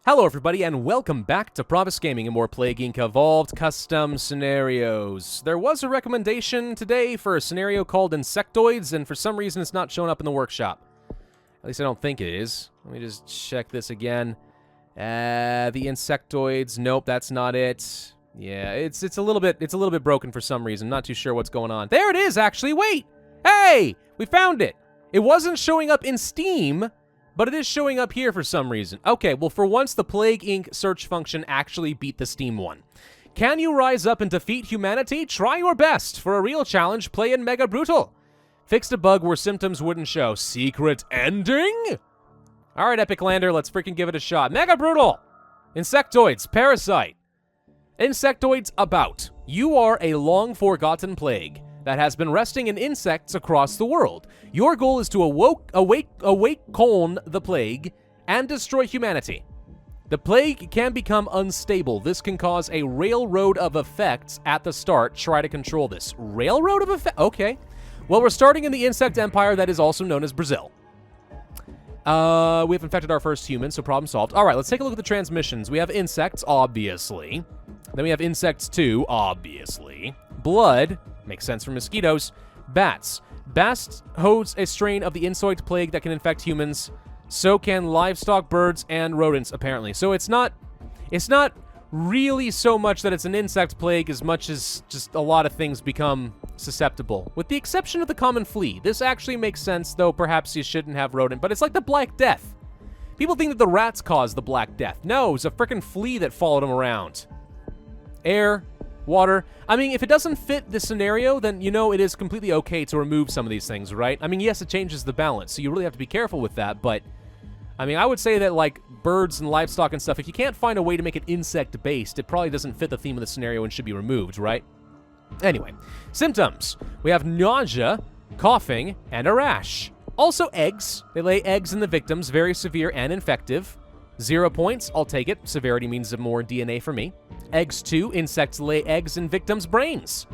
Hello everybody, and welcome back to Pravus Gaming and more Plague Inc. Evolved Custom Scenarios. There was a recommendation today for a scenario called Insectoids, and for some reason it's not showing up in the workshop. At least I don't think it is. Let me just check this again. The Insectoids, nope, that's not it. Yeah, it's a little bit broken for some reason. Not too sure what's going on. There it is, actually. Wait! Hey! We found it! It wasn't showing up in Steam, but it is showing up here for some reason. Okay, well, for once, the Plague Inc. search function actually beat the Steam one. Can you rise up and defeat humanity? Try your best. For a real challenge, play in Mega Brutal. Fixed a bug where symptoms wouldn't show. Secret ending? All right, Epic Lander, let's freaking give it a shot. Mega Brutal! Insectoids, Parasite. Insectoids about. You are a long-forgotten plague that has been resting in insects across the world. Your goal is to awaken the plague and destroy humanity. The plague can become unstable. This can cause a railroad of effects at the start. Try to control this. Railroad of effects? Okay. Well, we're starting in the insect empire that is also known as Brazil. We've infected our first human, so problem solved. All right, let's take a look at the transmissions. We have insects, obviously. Then we have insects too, obviously. Blood. Makes sense for mosquitoes. Bats. Bats host a strain of the Insectoid plague that can infect humans. So can livestock, birds, and rodents, apparently. So it's not really so much that it's an insect plague as much as just a lot of things become susceptible. With the exception of the common flea. This actually makes sense, though perhaps you shouldn't have rodent. But it's like the Black Death. People think that the rats caused the Black Death. No, it's a frickin' flea that followed them around. Air. Water. I mean, if it doesn't fit the scenario, then you know it is completely okay to remove some of these things, right? I mean, yes, it changes the balance, so you really have to be careful with that, but I mean, I would say that, like, birds and livestock and stuff, if you can't find a way to make it insect-based, it probably doesn't fit the theme of the scenario and should be removed, right? Anyway, symptoms. We have nausea, coughing, and a rash. Also eggs. They lay eggs in the victims, very severe and infective. 0 points, I'll take it. Severity means more DNA for me. Eggs 2, insects lay eggs in victims' brains.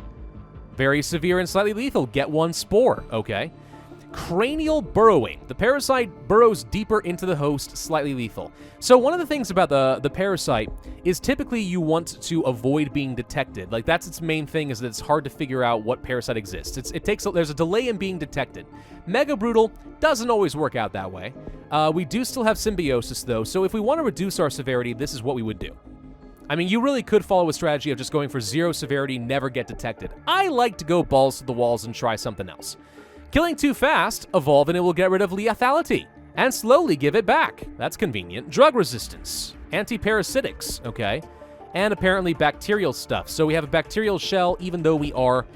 Very severe and slightly lethal. Get 1 spore, okay. Cranial burrowing. The parasite burrows deeper into the host, slightly lethal. So one of the things about the parasite is typically you want to avoid being detected. Like, that's its main thing, is that it's hard to figure out what parasite exists. There's a delay in being detected. Mega Brutal doesn't always work out that way. We do still have symbiosis, though, so if we want to reduce our severity, this is what we would do. I mean, you really could follow a strategy of just going for 0 severity, never get detected. I like to go balls to the walls and try something else. Killing too fast, evolve and it will get rid of lethality, and slowly give it back. That's convenient. Drug resistance, anti-parasitics, okay, and apparently bacterial stuff. So we have a bacterial shell, even though we are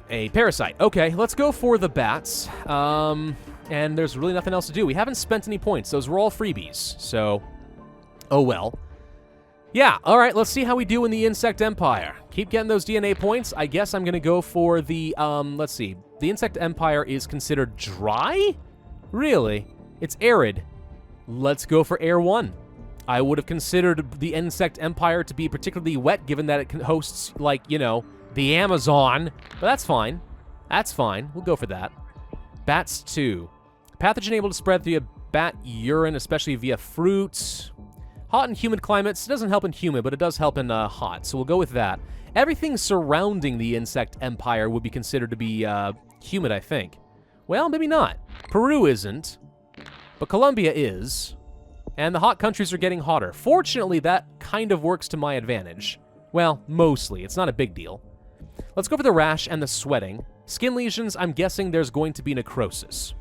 a parasite. Okay, let's go for the bats, and there's really nothing else to do. We haven't spent any points. Those were all freebies, so, oh well. Yeah, all right, let's see how we do in the Insect Empire. Keep getting those DNA points. I guess I'm going to go for the, let's see. The Insect Empire is considered dry? Really? It's arid. Let's go for Air 1. I would have considered the Insect Empire to be particularly wet, given that it hosts, like, you know, the Amazon. But that's fine. That's fine. We'll go for that. Bats 2. Pathogen able to spread via bat urine, especially via fruits. Hot and humid climates. It doesn't help in humid, but it does help in hot, so we'll go with that. Everything surrounding the Insect Empire would be considered to be humid, I think. Well, maybe not. Peru isn't, but Colombia is, and the hot countries are getting hotter. Fortunately, that kind of works to my advantage. Well, mostly. It's not a big deal. Let's go for the rash and the sweating. Skin lesions, I'm guessing there's going to be necrosis.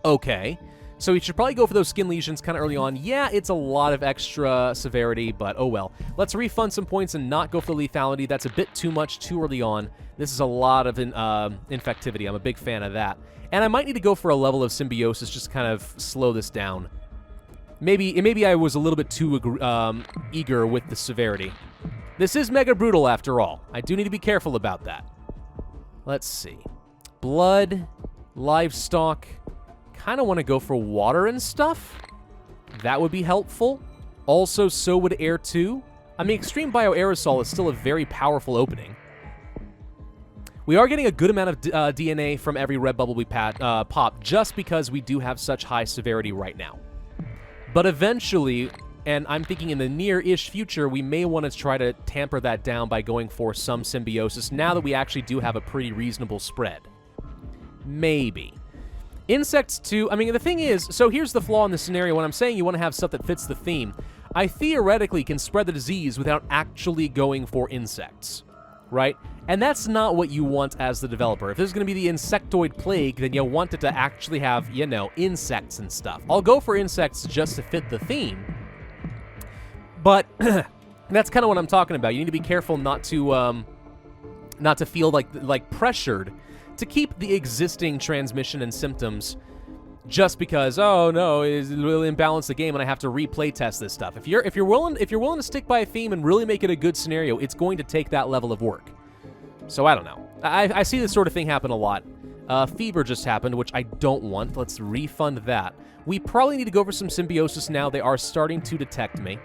Okay. So you should probably go for those skin lesions kind of early on. Yeah, it's a lot of extra severity, but oh well. Let's refund some points and not go for the lethality. That's a bit too much too early on. This is a lot of infectivity. I'm a big fan of that. And I might need to go for a level of symbiosis just to kind of slow this down. Maybe I was a little bit too eager with the severity. This is Mega Brutal after all. I do need to be careful about that. Let's see. Blood, livestock. Kind of want to go for water and stuff. That would be helpful. Also, so would Air 2. I mean, Extreme Bioaerosol is still a very powerful opening. We are getting a good amount of DNA from every red bubble we pop, just because we do have such high severity right now. But eventually, and I'm thinking in the near-ish future, we may want to try to tamper that down by going for some symbiosis now that we actually do have a pretty reasonable spread. Maybe. Insects too, I mean, the thing is, so here's the flaw in the scenario. When I'm saying you want to have stuff that fits the theme, I theoretically can spread the disease without actually going for insects, right? And that's not what you want as the developer. If there's going to be the Insectoid plague, then you'll want it to actually have, you know, insects and stuff. I'll go for insects just to fit the theme, but that's kind of what I'm talking about. You need to be careful not to feel like pressured to keep the existing transmission and symptoms just because, oh no, it will imbalance the game and I have to replay test this stuff. If you're willing to stick by a theme and really make it a good scenario, it's going to take that level of work. So I don't know. I see this sort of thing happen a lot. Fever just happened, which I don't want. Let's refund that. We probably need to go for some symbiosis now. They are starting to detect me.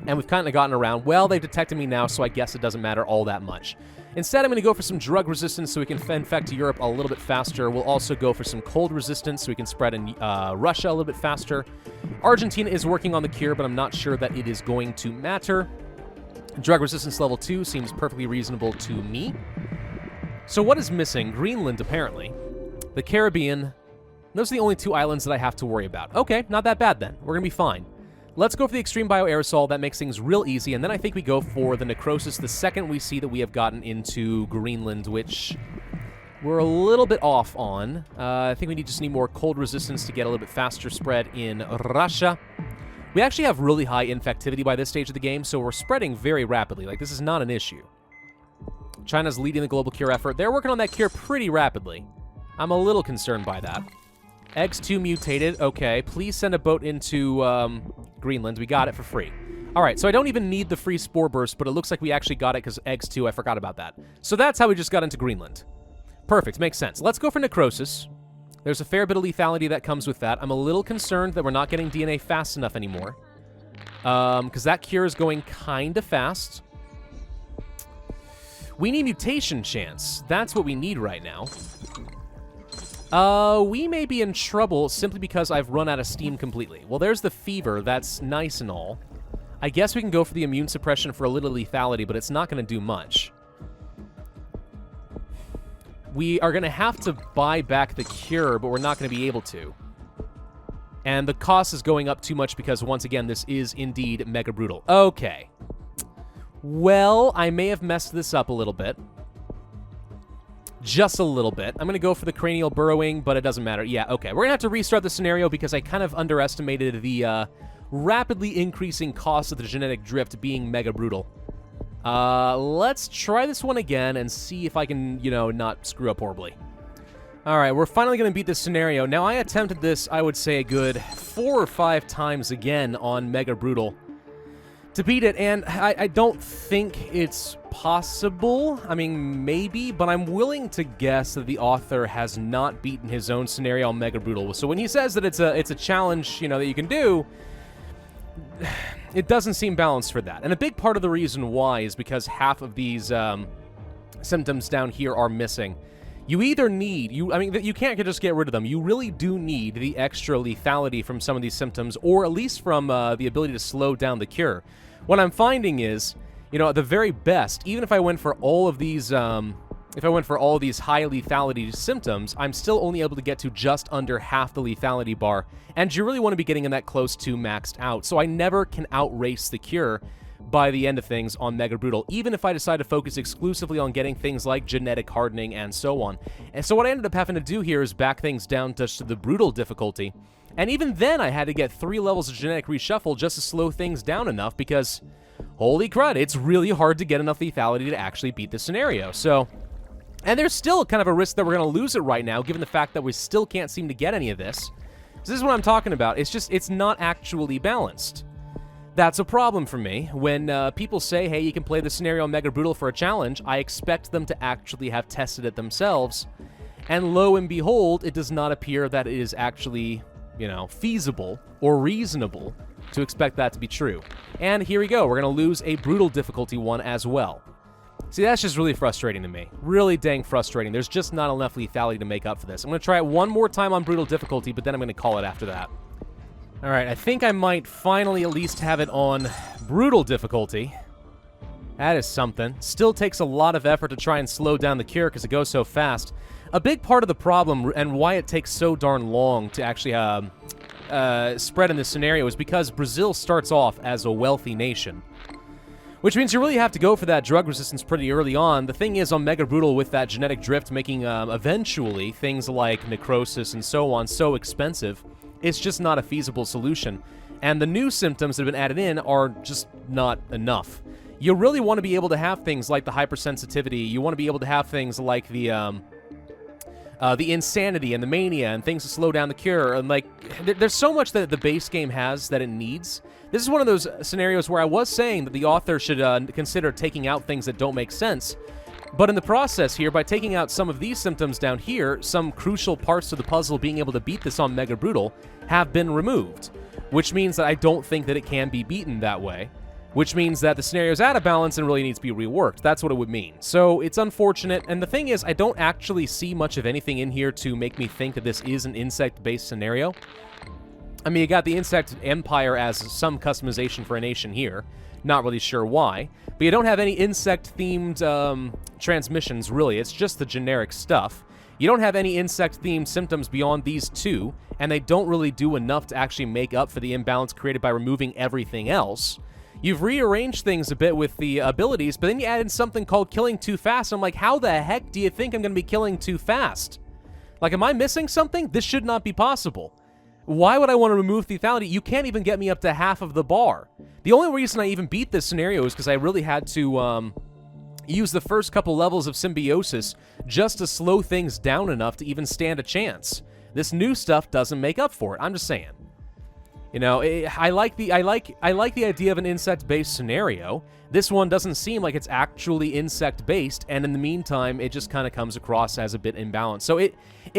And we've kind of gotten around. Well, they've detected me now, so I guess it doesn't matter all that much. Instead, I'm going to go for some drug resistance so we can infect Europe a little bit faster. We'll also go for some cold resistance so we can spread in Russia a little bit faster. Argentina is working on the cure, but I'm not sure that it is going to matter. Drug resistance level 2 seems perfectly reasonable to me. So what is missing? Greenland, apparently. The Caribbean. Those are the only 2 islands that I have to worry about. Okay, not that bad then. We're going to be fine. Let's go for the Extreme Bioaerosol. That makes things real easy. And then I think we go for the Necrosis the second we see that we have gotten into Greenland, which we're a little bit off on. I think we just need more cold resistance to get a little bit faster spread in Russia. We actually have really high infectivity by this stage of the game, so we're spreading very rapidly. Like, this is not an issue. China's leading the global cure effort. They're working on that cure pretty rapidly. I'm a little concerned by that. Eggs 2 mutated. Okay, please send a boat into Greenland. We got it for free. All right, so I don't even need the free Spore Burst, but it looks like we actually got it because Eggs 2, I forgot about that. So that's how we just got into Greenland. Perfect, makes sense. Let's go for Necrosis. There's a fair bit of lethality that comes with that. I'm a little concerned that we're not getting DNA fast enough anymore. Because that cure is going kind of fast. We need mutation chance. That's what we need right now. We may be in trouble simply because I've run out of steam completely. Well, there's the fever. That's nice and all. I guess we can go for the immune suppression for a little lethality, but it's not going to do much. We are going to have to buy back the cure, but we're not going to be able to. And the cost is going up too much because, once again, this is indeed mega brutal. Okay. Well, I may have messed this up a little bit. Just a little bit. I'm going to go for the cranial burrowing, but it doesn't matter. Yeah, okay. We're going to have to restart the scenario because I kind of underestimated the rapidly increasing cost of the genetic drift being mega brutal. Let's try this one again and see if I can, you know, not screw up horribly. All right, we're finally going to beat this scenario. Now, I attempted this, I would say, a good 4 or 5 times again on Mega Brutal to beat it, and I don't think it's possible. I mean, maybe, but I'm willing to guess that the author has not beaten his own scenario on Mega Brutal. So when he says that it's a challenge, you know, that you can do, it doesn't seem balanced for that. And a big part of the reason why is because half of these symptoms down here are missing. You either need, you can't just get rid of them. You really do need the extra lethality from some of these symptoms, or at least from the ability to slow down the cure. What I'm finding is, you know, at the very best, even if I went for all of these, high lethality symptoms, I'm still only able to get to just under half the lethality bar, and you really want to be getting in that close to maxed out. So I never can outrace the cure by the end of things on Mega Brutal, even if I decide to focus exclusively on getting things like genetic hardening and so on. And so what I ended up having to do here is back things down just to the Brutal difficulty. And even then, I had to get 3 levels of genetic reshuffle just to slow things down enough because, holy crud, it's really hard to get enough lethality to actually beat the scenario. So, and there's still kind of a risk that we're going to lose it right now, given the fact that we still can't seem to get any of this. So this is what I'm talking about. It's just, it's not actually balanced. That's a problem for me. When people say, hey, you can play the scenario on Mega Brutal for a challenge, I expect them to actually have tested it themselves. And lo and behold, it does not appear that it is actually, you know, feasible or reasonable to expect that to be true. And here we go. We're going to lose a Brutal difficulty one as well. See, that's just really frustrating to me. Really dang frustrating. There's just not enough lethality to make up for this. I'm going to try it one more time on Brutal difficulty, but then I'm going to call it after that. Alright, I think I might finally at least have it on brutal difficulty. That is something. Still takes a lot of effort to try and slow down the cure because it goes so fast. A big part of the problem and why it takes so darn long to actually spread in this scenario is because Brazil starts off as a wealthy nation. Which means you really have to go for that drug resistance pretty early on. The thing is, on Mega Brutal, with that genetic drift making eventually things like Necrosis and so on so expensive, it's just not a feasible solution. And the new symptoms that have been added in are just not enough. You really want to be able to have things like the hypersensitivity. You want to be able to have things like the insanity and the mania and things to slow down the cure. And like, there's so much that the base game has that it needs. This is one of those scenarios where I was saying that the author should consider taking out things that don't make sense. But in the process here, by taking out some of these symptoms down here, some crucial parts to the puzzle being able to beat this on Mega Brutal have been removed. Which means that I don't think that it can be beaten that way. Which means that the scenario's out of balance and really needs to be reworked. That's what it would mean. So it's unfortunate, and the thing is, I don't actually see much of anything in here to make me think that this is an insect-based scenario. I mean, you got the Insect Empire as some customization for a nation here. Not really sure why. But you don't have any insect-themed transmissions, really. It's just the generic stuff. You don't have any insect-themed symptoms beyond these two, and they don't really do enough to actually make up for the imbalance created by removing everything else. You've rearranged things a bit with the abilities, but then you add in something called killing too fast. I'm like, how the heck do you think I'm going to be killing too fast? Like, am I missing something? This should not be possible. Why would I want to remove lethality? You can't even get me up to half of the bar. The only reason I even beat this scenario is because I really had to use the first couple levels of symbiosis just to slow things down enough to even stand a chance. This new stuff doesn't make up for it. I'm just saying. You know, I like the idea of an insect-based scenario. This one doesn't seem like it's actually insect-based, and in the meantime, it just kind of comes across as a bit imbalanced. So it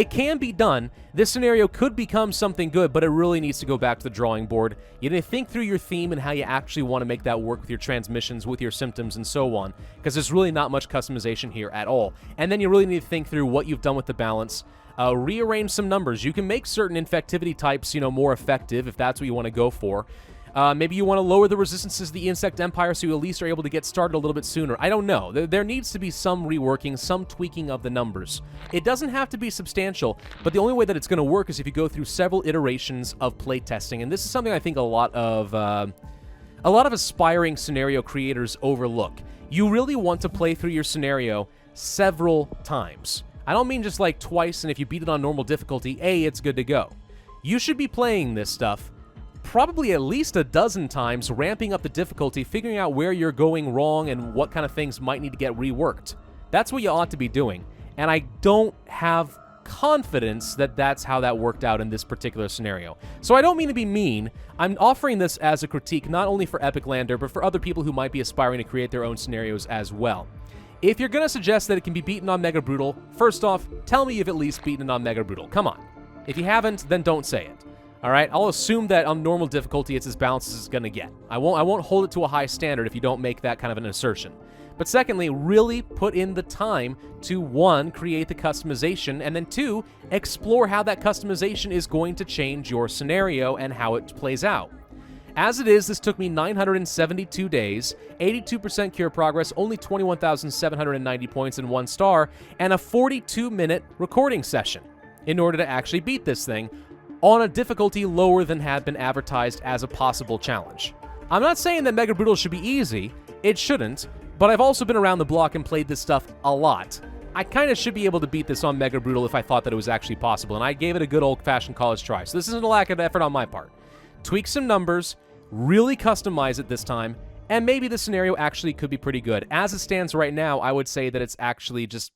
can be done. This scenario could become something good, but it really needs to go back to the drawing board. You need to think through your theme and how you actually want to make that work with your transmissions, with your symptoms, and so on, because there's really not much customization here at all. And then you really need to think through what you've done with the balance. Rearrange some numbers. You can make certain infectivity types, you know, more effective if that's what you want to go for. Maybe you want to lower the resistances to the Insect Empire so you at least are able to get started a little bit sooner. I don't know. There needs to be some reworking, some tweaking of the numbers. It doesn't have to be substantial, but the only way that it's going to work is if you go through several iterations of playtesting, and this is something I think a lot of aspiring scenario creators overlook. You really want to play through your scenario several times. I don't mean just like twice, and if you beat it on normal difficulty, it's good to go. You should be playing this stuff probably at least a dozen times, ramping up the difficulty, figuring out where you're going wrong and what kind of things might need to get reworked. That's what you ought to be doing, and I don't have confidence that that's how that worked out in this particular scenario. So I don't mean to be mean. I'm offering this as a critique not only for Epic Lander, but for other people who might be aspiring to create their own scenarios as well. If you're going to suggest that it can be beaten on Mega Brutal, first off, tell me you've at least beaten it on Mega Brutal. Come on. If you haven't, then don't say it. Alright? I'll assume that on normal difficulty it's as balanced as it's going to get. I won't hold it to a high standard if you don't make that kind of an assertion. But secondly, really put in the time to, 1, create the customization, and then 2, explore how that customization is going to change your scenario and how it plays out. As it is, this took me 972 days, 82% cure progress, only 21,790 points and 1 star, and a 42-minute recording session in order to actually beat this thing on a difficulty lower than had been advertised as a possible challenge. I'm not saying that Mega Brutal should be easy. It shouldn't, but I've also been around the block and played this stuff a lot. I kind of should be able to beat this on Mega Brutal if I thought that it was actually possible, and I gave it a good old-fashioned college try, so this isn't a lack of effort on my part. Tweak some numbers, really customize it this time, and maybe the scenario actually could be pretty good. As it stands right now, I would say that it's actually just,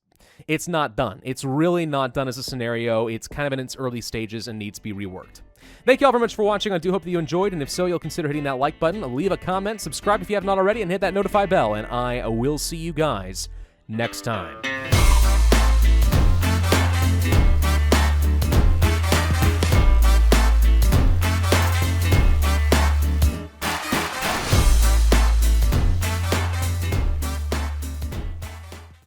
it's not done. It's really not done as a scenario. It's kind of in its early stages and needs to be reworked. Thank you all very much for watching. I do hope that you enjoyed, and if so, you'll consider hitting that like button, leave a comment, subscribe if you haven't already, and hit that notify bell, and I will see you guys next time.